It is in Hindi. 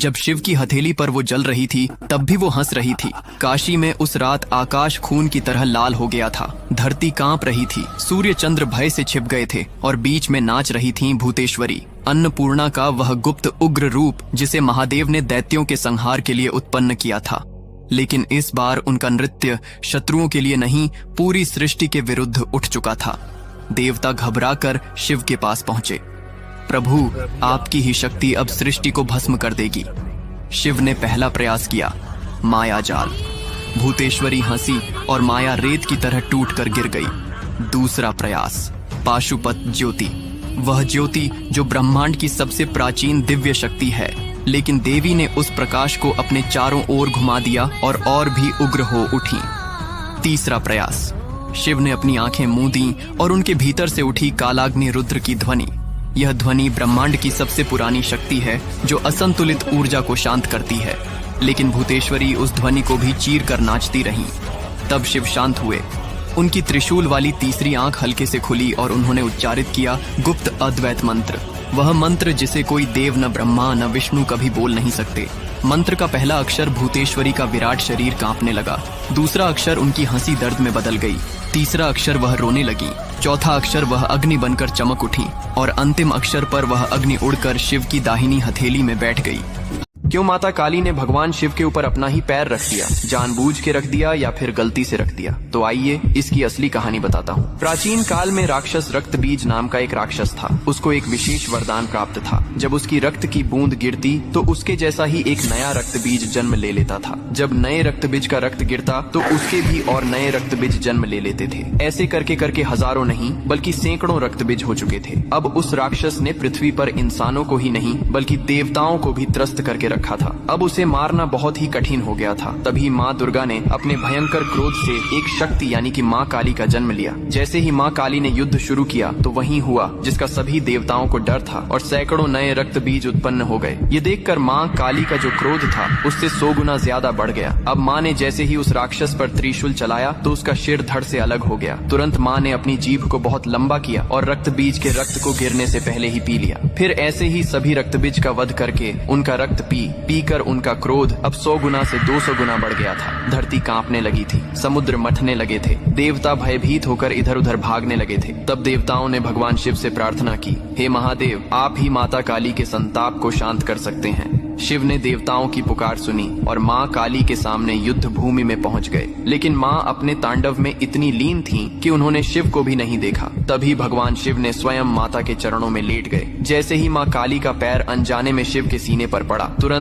जब शिव की हथेली पर वो जल रही थी तब भी वो हंस रही थी। काशी में उस रात आकाश खून की तरह लाल हो गया था। धरती कांप रही थी, सूर्य चंद्र भय से छिप गए थे और बीच में नाच रही थीं भूतेश्वरी, अन्नपूर्णा का वह गुप्त उग्र रूप जिसे महादेव ने दैत्यों के संहार के लिए उत्पन्न किया था। लेकिन इस बार उनका नृत्य शत्रुओं के लिए नहीं, पूरी सृष्टि के विरुद्ध उठ चुका था। देवता घबराकर शिव के पास पहुंचे। प्रभु, आपकी ही शक्ति अब सृष्टि को भस्म कर देगी। शिव ने पहला प्रयास किया, माया जाल। भूतेश्वरी हंसी और माया रेत की तरह टूटकर गिर गई। दूसरा प्रयास, पाशुपत ज्योति। वह ज्योति जो ब्रह्मांड की सबसे प्राचीन दिव्य शक्ति है, लेकिन देवी ने उस प्रकाश को अपने चारों ओर घुमा दिया और भी उग्र हो उठी। तीसरा प्रयास, शिव ने अपनी आंखें मूंद दी और उनके भीतर से उठी कालाग्नि रुद्र की ध्वनि। यह ध्वनि ब्रह्मांड की सबसे पुरानी शक्ति है जो असंतुलित ऊर्जा को शांत करती है। लेकिन भूतेश्वरी उस ध्वनि को भी चीर कर नाचती रहीं। तब शिव शांत हुए। उनकी त्रिशूल वाली तीसरी आंख हल्के से खुली और उन्होंने उच्चारित किया गुप्त अद्वैत मंत्र। वह मंत्र जिसे कोई देव न ब्रह्मा न विष्णु कभी बोल नहीं सकते। मंत्र का पहला अक्षर भूतेश्वरी का विराट शरीर कांपने लगा। दूसरा अक्षर उनकी हंसी दर्द में बदल गई। तीसरा अक्षर वह रोने लगी। चौथा अक्षर वह अग्नि बनकर चमक उठी और अंतिम अक्षर पर वह अग्नि उड़कर शिव की दाहिनी हथेली में बैठ गई। क्यों माता काली ने भगवान शिव के ऊपर अपना ही पैर रख दिया? जानबूझ के रख दिया या फिर गलती से रख दिया? तो आइए इसकी असली कहानी बताता हूँ। प्राचीन काल में राक्षस रक्तबीज नाम का एक राक्षस था। उसको एक विशेष वरदान प्राप्त था। जब उसकी रक्त की बूंद गिरती तो उसके जैसा ही एक नया रक्तबीज जन्म ले लेता था। जब नए रक्तबीज का रक्त गिरता तो उसके भी और नए रक्तबीज जन्म ले लेते थे। ऐसे करके करके हजारों नहीं बल्कि सैकड़ों रक्तबीज हो चुके थे। अब उस राक्षस ने पृथ्वी पर इंसानों को ही नहीं बल्कि देवताओं को भी त्रस्त करके रखा था। अब उसे मारना बहुत ही कठिन हो गया था। तभी माँ दुर्गा ने अपने भयंकर क्रोध से एक शक्ति यानी कि माँ काली का जन्म लिया। जैसे ही माँ काली ने युद्ध शुरू किया तो वही हुआ जिसका सभी देवताओं को डर था और सैकड़ों नए रक्त बीज उत्पन्न हो गए। ये देखकर माँ काली का जो क्रोध था उससे 100 गुना ज्यादा बढ़ गया। अब माँ ने जैसे ही उस राक्षस पर त्रिशूल चलाया तो उसका सिर धड़ से अलग हो गया। तुरंत माँ ने अपनी जीभ को बहुत लंबा किया और रक्त बीज के रक्त को गिरने से पहले ही पी लिया। फिर ऐसे ही सभी रक्त बीज का वध करके उनका रक्त पी कर उनका क्रोध अब 100 गुना से 200 गुना बढ़ गया था। धरती कांपने लगी थी, समुद्र मथने लगे थे, देवता भयभीत होकर इधर उधर भागने लगे थे। तब देवताओं ने भगवान शिव से प्रार्थना की, हे महादेव, आप ही माता काली के संताप को शांत कर सकते हैं। शिव ने देवताओं की पुकार सुनी और माँ काली के सामने युद्ध भूमि में पहुंच गए। लेकिन माँ अपने तांडव में इतनी लीन थीं कि उन्होंने शिव को भी नहीं देखा। तभी भगवान शिव ने स्वयं माता के चरणों में लेट गए। जैसे ही माँ काली का पैर अनजाने में शिव के सीने पर पड़ा, तुरंत